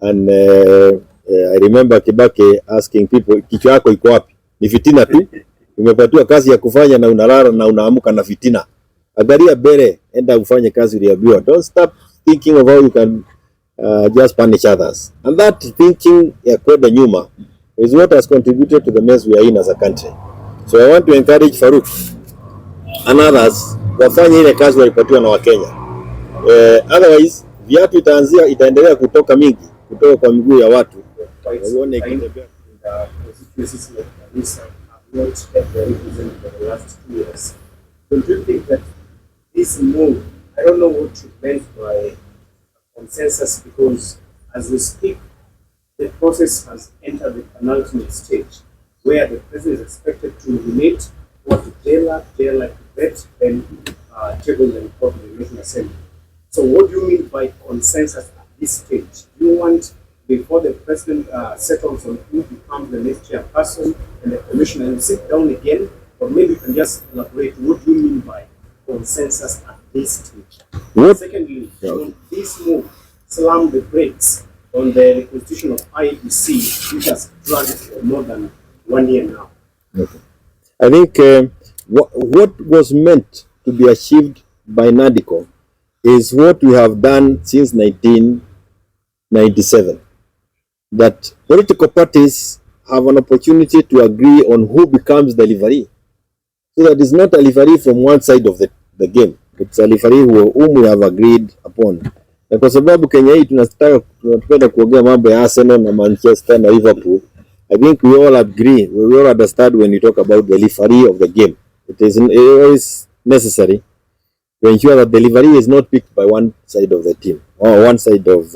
And I remember Kibaki asking people, kichwa yako iko wapi? Ni fitina tu. Umepatiwa kazi ya kufanya na unalala na unaamuka na fitina. Angalia mbele, enda ufanye kazi uliambiwa. Don't stop thinking of how you can just punish others. And that thinking ya kwenda nyuma is what has contributed to the mess we are in as a country. So I want to encourage Farouk and others wafanye ile kazi walipatiwa na Wakenya. Otherwise viatu itaendelea kutoka mingi kutoka kwa miguu ya watu. Waone ikitembea Don't you think that this move, I don't know what you meant by consensus, because as we speak, the process has entered the penultimate stage where the president is expected to nominate what jailer Kibet, then table the report to the National Assembly. So what do you mean by consensus at this stage? Do you want, before the president settles on who becomes the next chairperson and the commissioner, and sit down again? Or maybe you can just elaborate, what do you mean by consensus at this stage? Secondly, on this move, slam the brakes on the constitution of IEC, which has dragged for more than 1 year now. Okay. I think what was meant to be achieved by NADICO is what we have done since 1997. That political parties have an opportunity to agree on who becomes the referee. So that is not a referee from one side of the game. It's a referee whom we have agreed upon. Na kwa sababu Kenya hii tunapenda kuongea mambo ya Arsenal na Manchester na Liverpool, I think we all agree, we all understand when you talk about the referee of the game. It is always necessary to ensure that the referee is not picked by one side of the team or one side of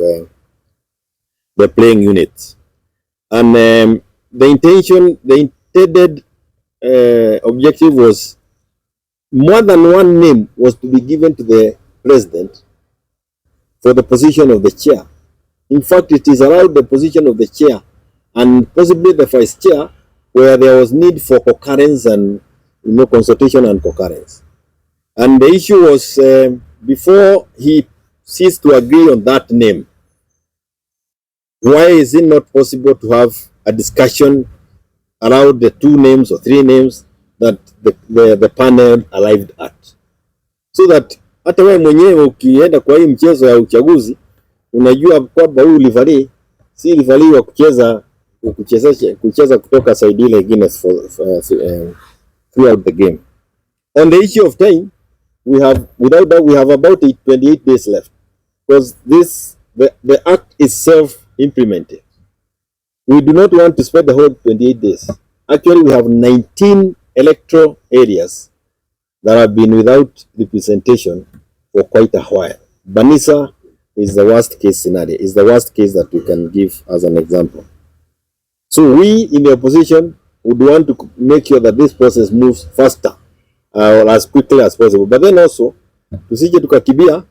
the playing unit. And the intended objective was more than one name was to be given to the president for the position of the chair. In fact, it is allowed the position of the chair and possibly the vice chair where there was need for concurrence and consultation and concurrence. And the issue was before he ceased to agree on that name, why is it not possible to have a discussion around the 2 names or 3 names that the panel arrived at, so that hata wewe mwenyewe ukienda kwa hii mchezo ya uchaguzi unajua kwamba huyu referee si referee wa kucheza kutoka side ile nyingine throughout the game. On the issue of time, we have about 28 days left, because the act is self-implemented. We do not want to spend the whole 28 days. Actually, we have 19 electoral areas that have been without representation for quite a while. Banisa is the worst case scenario, is the worst case that we can give as an example. So we in the opposition would want to make sure that this process moves faster or as quickly as possible. But then also, tusije tukakibia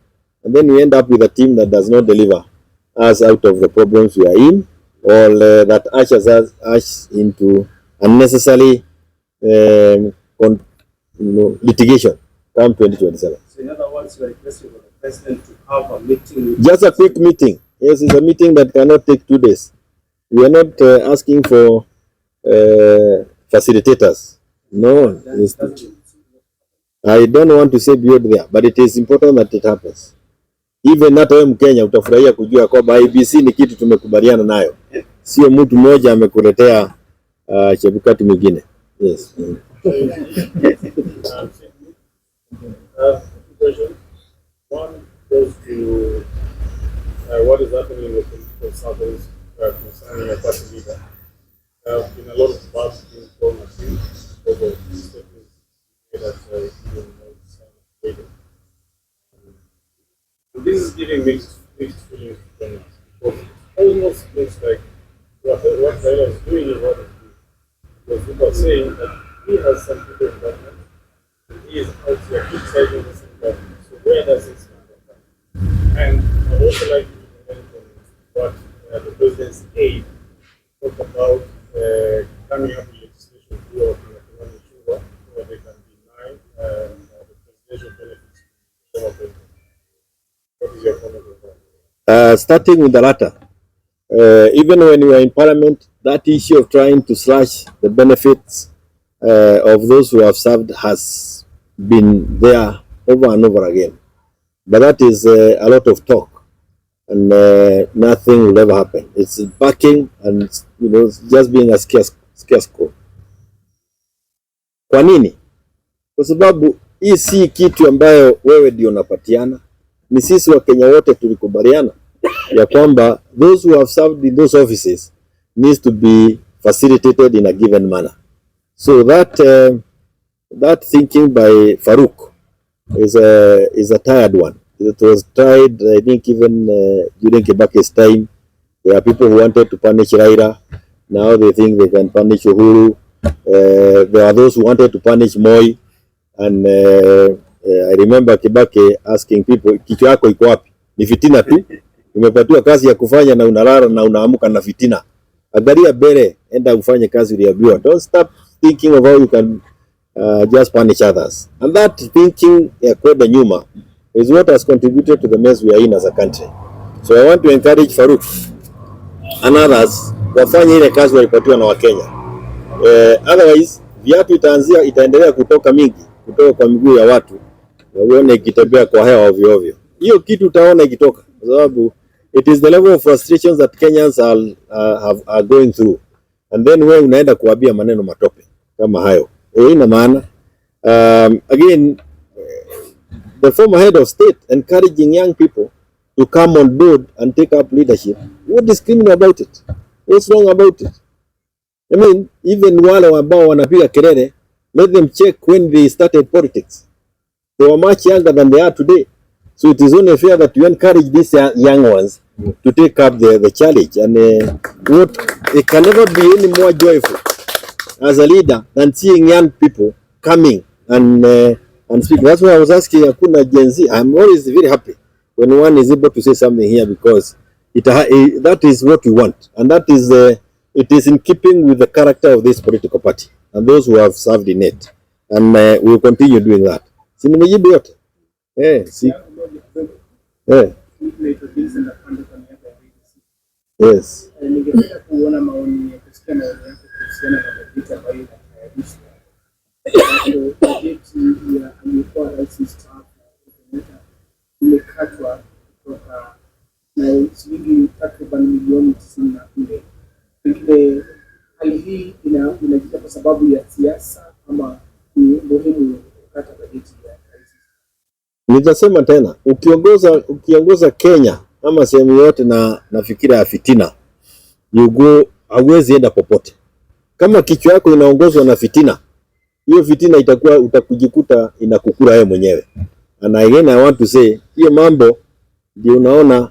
and then we end up with a team that does not deliver us out of the problems we are in, or that ushers us into unnecessary litigation come 2027. So in other words, you are requesting for the president to have a meeting. Just a quick meeting. Yes, it's a meeting that cannot take 2 days. We are not asking for facilitators. No. I don't want to say beyond there, but it is important that it happens. Even hata wewe Mkenya utafurahia kujua kwamba IEBC ni kitu tumekubaliana nayo. Sio mtu mmoja amekuletea chebukati mwingine. Yes. One goes to what is happening with the circles concerning a party leader. There have been a lot of bad things going on because of statements made at this is giving mixed feelings to Kenyans, because it almost looks like what Raila is doing is what he's doing. Because people are saying that he has some people in government and he is out here criticizing the same government. So where does it stand on that? And I'd also like to comment on what the president's aide talked about coming up with legislation through Utajua where they can deny the presidential benefits to former president. What is your comment on that? Starting with the latter, Even when we were in parliament, that issue of trying to slash the benefits of those who have served has been there over and over again. But that is a lot of talk, and nothing will ever happen. It's backing and just being a scarce. Kwa nini? Kwa sababu hii si kitu ambayo wewe ndio unapatiana. Ni sisi wa Kenya wote tulikubaliana ya kwamba those who have served in those offices needs to be facilitated in a given manner. So that thinking by Farouk is a tired one. It was tried, I think, even during Kibaki's time. There are people who wanted to punish Raila. Now they think they can punish Uhuru. There are those who wanted to punish Moi. And I remember Kibaki asking people, kichwa yako iko wapi? Ni fitina tu. Umepatiwa kazi ya kufanya na unalala na unaamuka na fitina. Angalia mbele, enda ufanye kazi uliambiwa. Don't stop thinking of how you can just punish others. And that thinking ya kwenda nyuma is what has contributed to the mess we are in as a country. So I want to encourage Farouk and others wafanye ile kazi walipatiwa na Wakenya. Otherwise viatu itaendelea kutoka mingi kutoka kwa miguu ya watu, waone ikitembea kwa hewa ovyo ovyo. Hiyo kitu utaona ikitoka, kwa sababu it is the level of frustrations that Kenyans are going through, and then wewe unaenda kuambia maneno matope kama hayo. Ina maana again the former head of state encouraging young people to come on board and take up leadership. What is criminal about it? What's wrong about it? I mean, even wale ambao wanapiga kelele, let them check when they started politics. They were much younger than they are today. So it is only fair that you encourage these young ones to take up the challenge. And it can never be any more joyful as a leader than seeing young people coming and speak. That's why I was asking Hakuna Gen Z. I'm always very happy when one is able to say something here, because that is what we want. And that is it is in keeping with the character of this political party and those who have served in it. And we will continue doing that. Si nimejibu yote? Si. Yes. Ningependa kuona maoni kusikia maoni yako kuhusiana na bajeti ambayo inatayarishwa. Bajeti ya aliyekuwa rais mstaafu Kenyatta imekatwa kutoka na shilingi takriban milioni 94. Pengine hali hii inajipa kwa sababu ya siasa ama ni muhimu kukata bajeti ya rais? Nitasema tena, ukiongoza Kenya ama sehemu yote na fikira ya fitina, hauwezi enda popote. Kama kichwa yako inaongozwa na fitina, hiyo fitina utakujikuta inakukula wewe mwenyewe. And again I want to say, hiyo mambo ndio unaona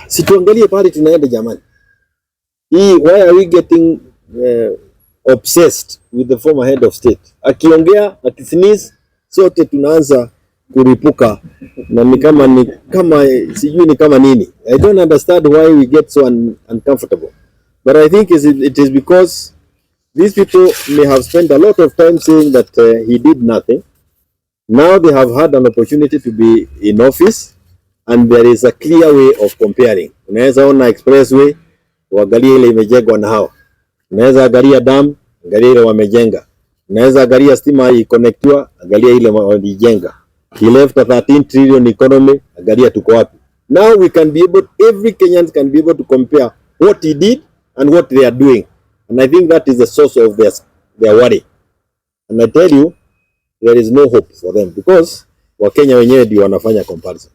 situangalie pale tunaenda jamani. Why are we getting obsessed with the former head of state? Akiongea, akisneeze, sote tunaanza kuripuka na ni kama sijui ni kama nini. I don't understand why we get so uncomfortable. But I think it is because these people may have spent a lot of time saying that he did nothing. Now they have had an opportunity to be in office, and there is a clear way of comparing. Unaweza ona expressway, uangalie ile imejengwa na hao. Unaweza angalia dam, angalia ile wamejenga. Unaweza angalia stima iconnectiwa, angalia ile walijenga. He left a 13 trillion economy, angalia tuko wapi. Now every Kenyan can be able to compare what he did and what they are doing. And I think that is the source of their worry. And I tell you, there is no hope for them, because Wakenya wenyewe ndio wanafanya comparison.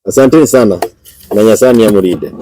Asante sana na Nyasaye amurinde.